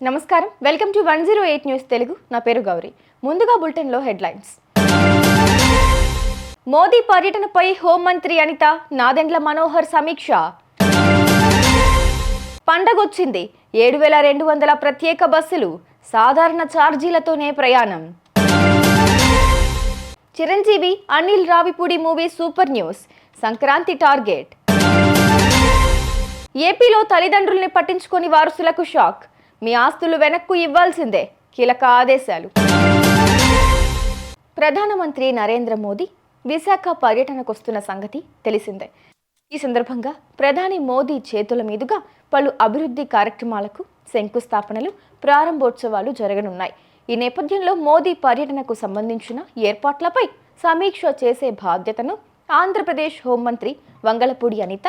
నమస్కారం, welcome to 108 news Telugu. నా పేరు గౌరీ. ముందుగా బులెటిన్లో హెడ్లైన్స్. మోదీ పర్యటనపై హోంమంత్రి అనిత, నాదెండ్ల మనోహర్ సమీక్ష. పండగొచ్చింది, 7,200 ప్రత్యేక బస్సులు, సాధారణ ఛార్జీలతోనే ప్రయాణం. Chiranjeevi Anil Ravipudi movie super news, Sankranti target. ఏపీలో తల్లిదండ్రుల్ని పట్టించుకొని వారసులకు షాక్, మీ ఆస్తులు వెనక్కు ఇవ్వాల్సిందే, కీలక ఆదేశాలు. ప్రధానమంత్రి నరేంద్ర మోదీ విశాఖ పర్యటనకొస్తున్న సంగతి తెలిసిందే. ఈ సందర్భంగా ప్రధాని మోదీ చేతుల మీదుగా పలు అభివృద్ధి కార్యక్రమాలకు శంకుస్థాపనలు, ప్రారంభోత్సవాలు జరగనున్నాయి. ఈ నేపథ్యంలో మోదీ పర్యటనకు సంబంధించిన ఏర్పాట్లపై సమీక్ష చేసే బాధ్యతను ఆంధ్రప్రదేశ్ హోంమంత్రి వంగలపూడి అనిత,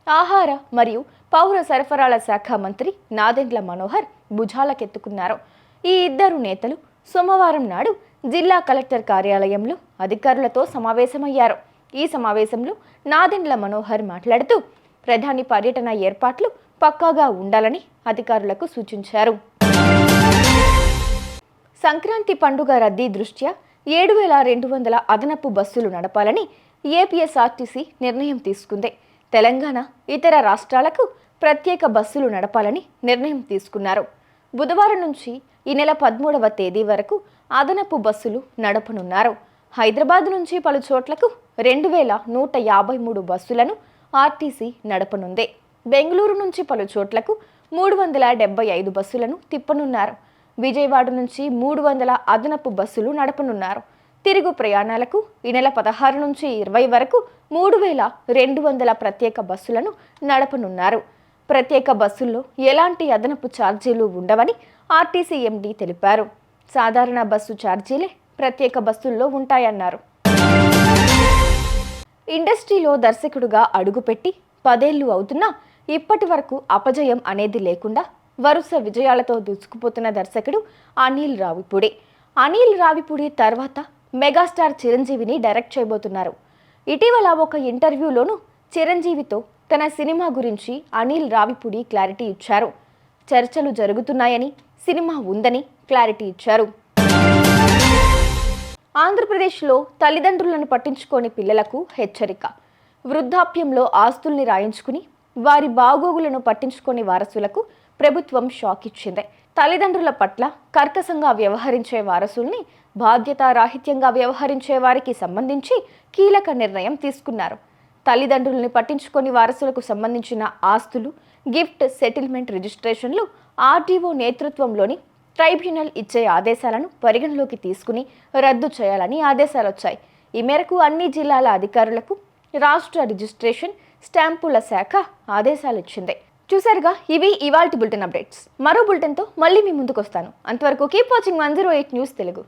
ఆహార మరియు పౌర సరఫరాల శాఖ మంత్రి నాదెండ్ల మనోహర్ భుజాలకెత్తుకున్నారు. ఈ ఇద్దరు నేతలు సోమవారం నాడు జిల్లా కలెక్టర్ కార్యాలయంలో అధికారులతో సమావేశమయ్యారు. ఈ సమావేశంలో నాదెండ్ల మనోహర్ మాట్లాడుతూ ప్రధాని పర్యటన ఏర్పాట్లు పక్కాగా ఉండాలని అధికారులకు సూచించారు. సంక్రాంతి పండుగ రద్దీ దృష్ట్యా 7,200 అదనపు బస్సులు నడపాలని ఏపీఎస్ఆర్టీసీ నిర్ణయం తీసుకుంది. తెలంగాణ, ఇతర రాష్ట్రాలకు ప్రత్యేక బస్సులు నడపాలని నిర్ణయం తీసుకున్నారు. బుధవారం నుంచి ఈ నెల 13వ తేదీ వరకు అదనపు బస్సులు నడపనున్నారు. హైదరాబాద్ నుంచి పలు చోట్లకు 2,153 బస్సులను ఆర్టీసీ నడపనుంది. బెంగళూరు నుంచి పలు చోట్లకు 375 బస్సులను తిప్పనున్నారు. విజయవాడ నుంచి 300 అదనపు బస్సులు నడపనున్నారు. తిరుగు ప్రయాణాలకు ఈ నెల 16 నుంచి 20 వరకు 3,200 ప్రత్యేక బస్సులను నడపనున్నారు. ప్రత్యేక బస్సుల్లో ఎలాంటి అదనపు ఛార్జీలు ఉండవని ఆర్టీసీ ఎండీ తెలిపారు. సాధారణ బస్సు ఛార్జీలే ప్రత్యేక బస్సుల్లో ఉంటాయన్నారు. ఇండస్ట్రీలో దర్శకుడుగా అడుగుపెట్టి 10 ఏళ్లు అవుతున్నా ఇప్పటి వరకు అపజయం అనేది లేకుండా వరుస విజయాలతో దూసుకుపోతున్న దర్శకుడు అనిల్ రావిపూడి. అనిల్ రావిపూడి తర్వాత మెగాస్టార్ చిరంజీవిని డైరెక్ట్ చేయబోతున్నారు. ఇటీవల ఒక ఇంటర్వ్యూలోనూ చిరంజీవితో తన సినిమా గురించి అనిల్ రావిపూడి క్లారిటీ ఇచ్చారు. చర్చలు జరుగుతున్నాయని, సినిమా ఉందని క్లారిటీ ఇచ్చారు. ఆంధ్రప్రదేశ్లో తల్లిదండ్రులను పట్టించుకోని పిల్లలకు హెచ్చరిక. వృద్ధాప్యంలో ఆస్తుల్ని రాయించుకుని వారి బాగోగులను పట్టించుకోని వారసులకు ప్రభుత్వం షాక్ ఇచ్చింది. తల్లిదండ్రుల పట్ల కర్కశంగా వ్యవహరించే వారసుల్ని బాధ్యతారాహిత్యంగా వ్యవహరించే వారికి సంబంధించి కీలక నిర్ణయం తీసుకున్నారు. తల్లిదండ్రుల్ని పట్టించుకొని వారసులకు సంబంధించిన ఆస్తులు, గిఫ్ట్ సెటిల్మెంట్ రిజిస్ట్రేషన్లు ఆర్డీఓ నేతృత్వంలోని ట్రైబ్యునల్ ఇచ్చే ఆదేశాలను పరిగణలోకి తీసుకుని రద్దు చేయాలని ఆదేశాలొచ్చాయి. ఈ మేరకు అన్ని జిల్లాల అధికారులకు రాష్ట్ర రిజిస్ట్రేషన్ స్టాంపుల శాఖ ఆదేశాలిచ్చింది. చూసారుగా, ఇవి ఇవాల్టి బులెటిన్ అప్డేట్స్. మరో బులెటిన్తో మళ్ళీ మీ ముందుకు వస్తాను. అంతవరకు కీప్ వాచింగ్ 108 న్యూస్ తెలుగు.